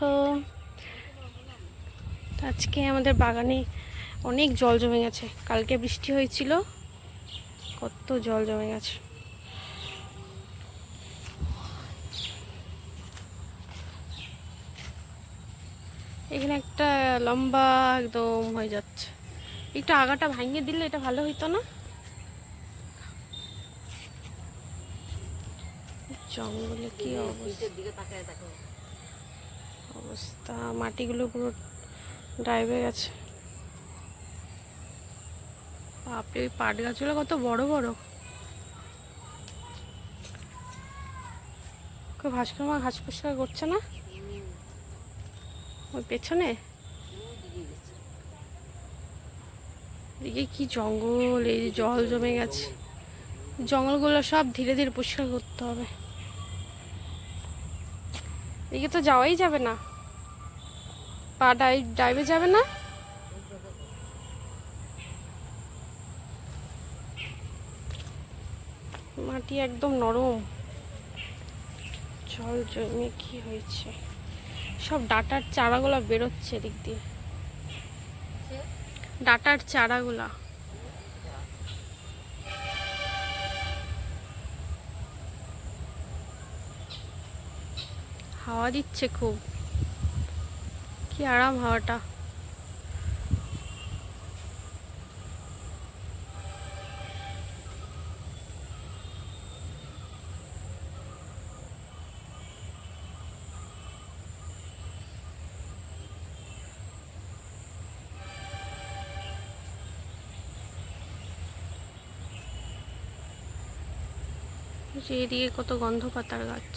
তো আজকে আমাদের বাগানে অনেক জল জমে গেছে। কালকে বৃষ্টি হয়েছিল, কত জল জমে গেছে। এখানে একটা লম্বা একদম হয়ে যাচ্ছে। একটু আগাটা ভাঙিয়ে দিলে এটা ভালো হইতো না? জঙ্গলে কি অবস্থা, মাটিগুলো পুরো ডাইবে গেছে। বাপরে, ওই পাট গাছগুলো কত বড় বড়। ভাস্কর মা ঘাস পরিষ্কার করছে না ওই পেছনে? এদিকে কি জঙ্গল, এই জল জমে গেছে। জঙ্গলগুলো সব ধীরে ধীরে পরিষ্কার করতে হবে। এদিকে তো যাওয়াই যাবে না, পা ডাইবে যাবে না। মাটি একদম নরম, জল জমে কি হয়েছে। সব ডাটার চারাগুলা বেরোচ্ছে এদিক দিয়ে, ডাটার চারাগুলা। হাওয়া দিচ্ছে খুব, কি আরাম হাওয়াটা। এদিকে কত গন্ধ পাতার গাছ।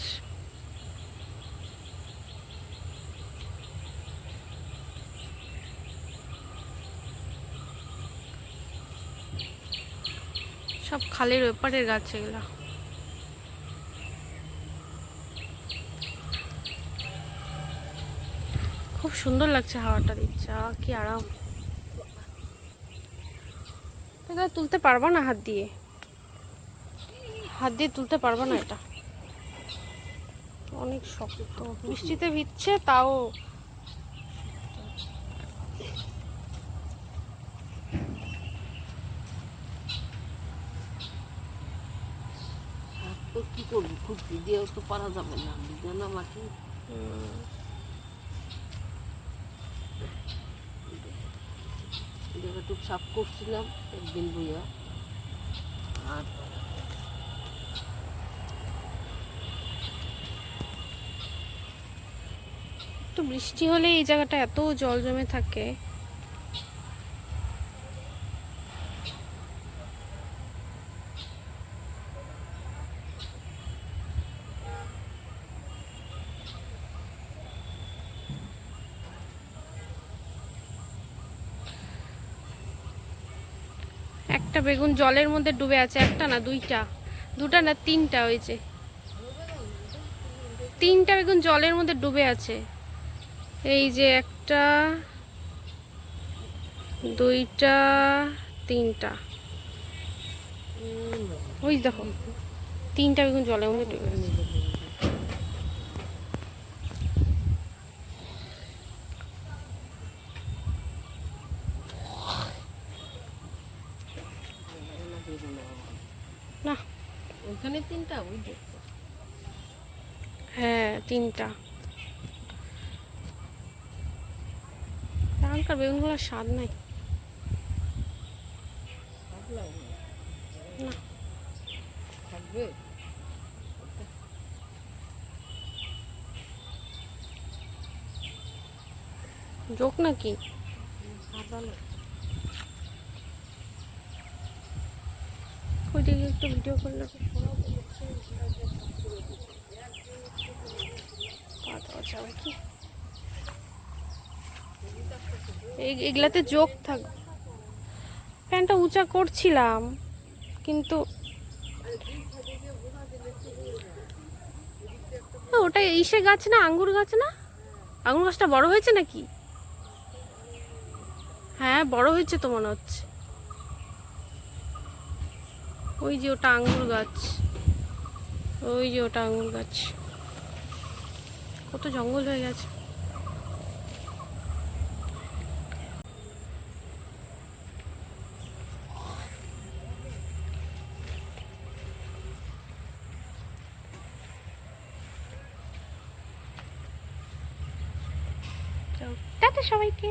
সব খালের ওপারের গাছ এগুলা। খুব সুন্দর লাগছে, হাওয়াটা দিচ্ছে, কি আরাম। এটা তুলতে পারবা না হাত দিয়ে, হাত দিয়ে তুলতে পারবা না, এটা অনেক শক্ত। বৃষ্টিতে ভিজছে তাও। কি করবো, খুব দিয়েও তো পারা যাবে না, বিছানা মাটি। জায়গাটুক সাফ করছিলাম একদিন বইয়া, আর একটু বৃষ্টি হলে এই জায়গাটা এত জল জমে থাকে। একটা বেগুন জলের মধ্যে ডুবে আছে, একটা না দুইটা, দুটা না তিনটা, ওই যে তিনটা বেগুন জলের মধ্যে ডুবে আছে। এই যে একটা, দুইটা, তিনটা, ওই দেখো তিনটা বেগুন জলের মধ্যে ডুবে আছে। না, ওইখানে তিনটা, ওই হ্যাঁ তিনটা। এখনকার বেগুনগুলোর স্বাদ নাই। না থাকবে। জোক নাকি? ওইদিকে একটু ভিডিও করলে কি এগুলাতে জোক থাক। ফ্যানটা উঁচা করছিলাম কিন্তু ওটা ইসে গাছ না, আঙ্গুর গাছ না? আঙ্গুর গাছটা বড় হয়েছে নাকি? হ্যাঁ বড় হয়েছে তো মনে হচ্ছে। ওই যে ওটা আঙ্গুর গাছ, ওই যে ওটা আঙ্গুর গাছ। কত জঙ্গল হয়ে গেছে। টাটা সবাইকে।